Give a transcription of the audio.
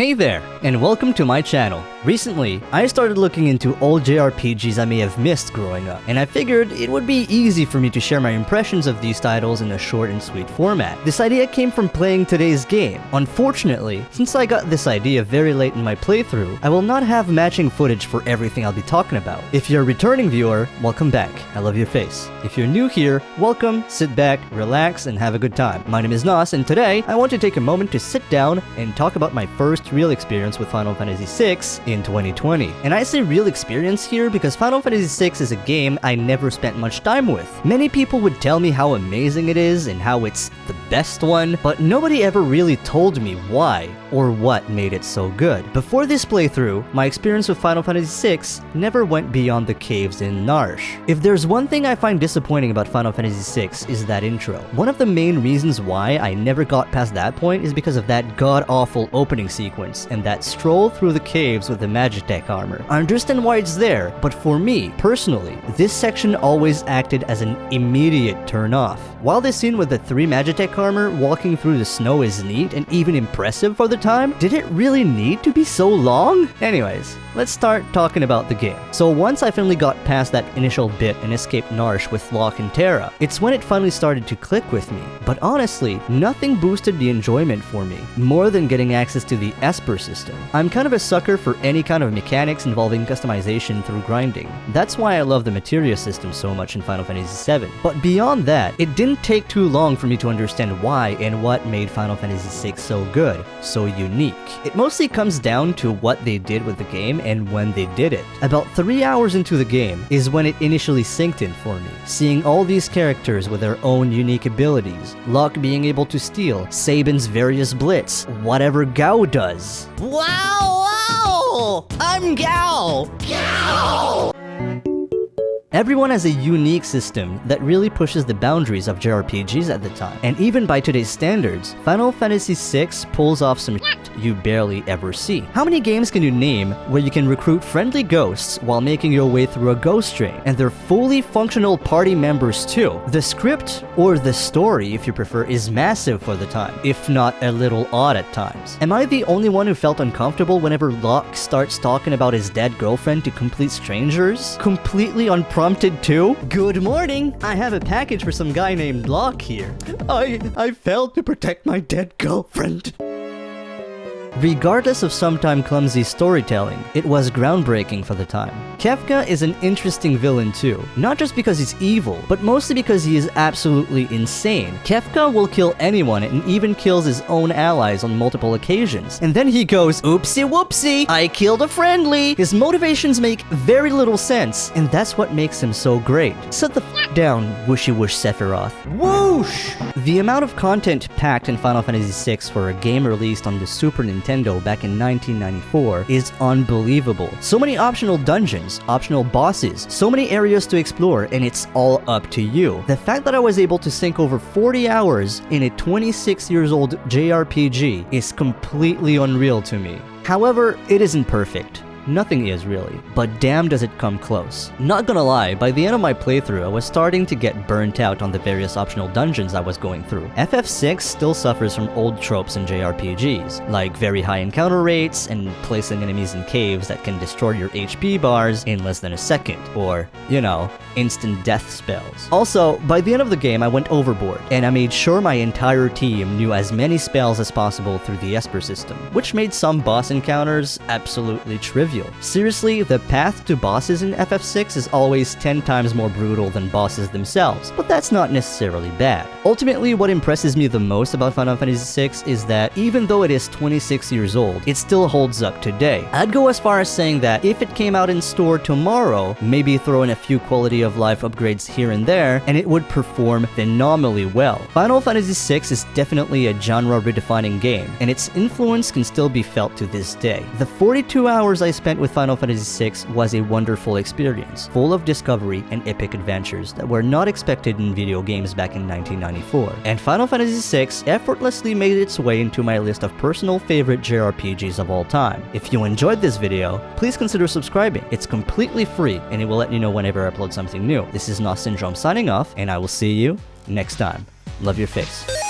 Hey there, and welcome to my channel. Recently, I started looking into old JRPGs I may have missed growing up, and I figured it would be easy for me to share my impressions of these titles in a short and sweet format. This idea came from playing today's game. Unfortunately, since I got this idea very late in my playthrough, I will not have matching footage for everything I'll be talking about. If you're a returning viewer, welcome back. I love your face. If you're new here, welcome, sit back, relax, and have a good time. My name is Nas, and today, I want to take a moment to sit down and talk about my first real experience with Final Fantasy VI in 2020. And I say real experience here because Final Fantasy VI is a game I never spent much time with. Many people would tell me how amazing it is and how it's the best one, but nobody ever really told me why or what made it so good. Before this playthrough, my experience with Final Fantasy VI never went beyond the caves in Narshe. If there's one thing I find disappointing about Final Fantasy VI is that intro. One of the main reasons why I never got past that point is because of that god-awful opening sequence and that stroll through the caves with the Magitech armor. I understand why it's there, but for me, personally, this section always acted as an immediate turn-off. While this scene with the 3 Magitech armor walking through the snow is neat and even impressive for the time, did it really need to be so long? Anyways, let's start talking about the game. So once I finally got past that initial bit and escaped Narshe with Locke and Terra, it's when it finally started to click with me. But honestly, nothing boosted the enjoyment for me, more than getting access to the Esper system. I'm kind of a sucker for any kind of mechanics involving customization through grinding. That's why I love the materia system so much in Final Fantasy VII. But beyond that, it didn't take too long for me to understand why and what made Final Fantasy VI so good, so unique. It mostly comes down to what they did with the game and when they did it. About 3 hours into the game is when it initially synced in for me, seeing all these characters with their own unique abilities, Locke being able to steal, Sabin's various blitz, whatever Gao does. Wow! I'm Gao! Gao! Everyone has a unique system that really pushes the boundaries of JRPGs at the time. And even by today's standards, Final Fantasy VI pulls off some shit you barely ever see. How many games can you name where you can recruit friendly ghosts while making your way through a ghost train? And they're fully functional party members too. The script, or the story if you prefer, is massive for the time, if not a little odd at times. Am I the only one who felt uncomfortable whenever Locke starts talking about his dead girlfriend to complete strangers? Completely unprompted too? Good morning! I have a package for some guy named Locke here. I failed to protect my dead girlfriend. Regardless of sometime clumsy storytelling, it was groundbreaking for the time. Kefka is an interesting villain too, not just because he's evil, but mostly because he is absolutely insane. Kefka will kill anyone and even kills his own allies on multiple occasions. And then he goes, oopsie whoopsie, I killed a friendly! His motivations make very little sense, and that's what makes him so great. Sit the f down, whooshy whoosh Sephiroth. Whoosh! The amount of content packed in Final Fantasy VI for a game released on the Super Nintendo back in 1994 is unbelievable. So many optional dungeons, optional bosses, so many areas to explore, and it's all up to you. The fact that I was able to sink over 40 hours in a 26 years old JRPG is completely unreal to me. However, it isn't perfect. Nothing is really, but damn does it come close. Not gonna lie, by the end of my playthrough, I was starting to get burnt out on the various optional dungeons I was going through. FF6 still suffers from old tropes in JRPGs, like very high encounter rates and placing enemies in caves that can destroy your HP bars in less than a second, or, you know, instant death spells. Also, by the end of the game I went overboard, and I made sure my entire team knew as many spells as possible through the Esper system, which made some boss encounters absolutely trivial. Seriously, the path to bosses in FF6 is always 10 times more brutal than bosses themselves, but that's not necessarily bad. Ultimately, what impresses me the most about Final Fantasy VI is that even though it is 26 years old, it still holds up today. I'd go as far as saying that if it came out in store tomorrow, maybe throw in a few quality of life upgrades here and there, and it would perform phenomenally well. Final Fantasy VI is definitely a genre redefining game, and its influence can still be felt to this day. The 42 hours I spent with Final Fantasy VI was a wonderful experience, full of discovery and epic adventures that were not expected in video games back in 1994. And Final Fantasy VI effortlessly made its way into my list of personal favorite JRPGs of all time. If you enjoyed this video, please consider subscribing. It's completely free, and it will let you know whenever I upload something new. This is Nos Syndrome signing off, and I will see you next time. Love your face.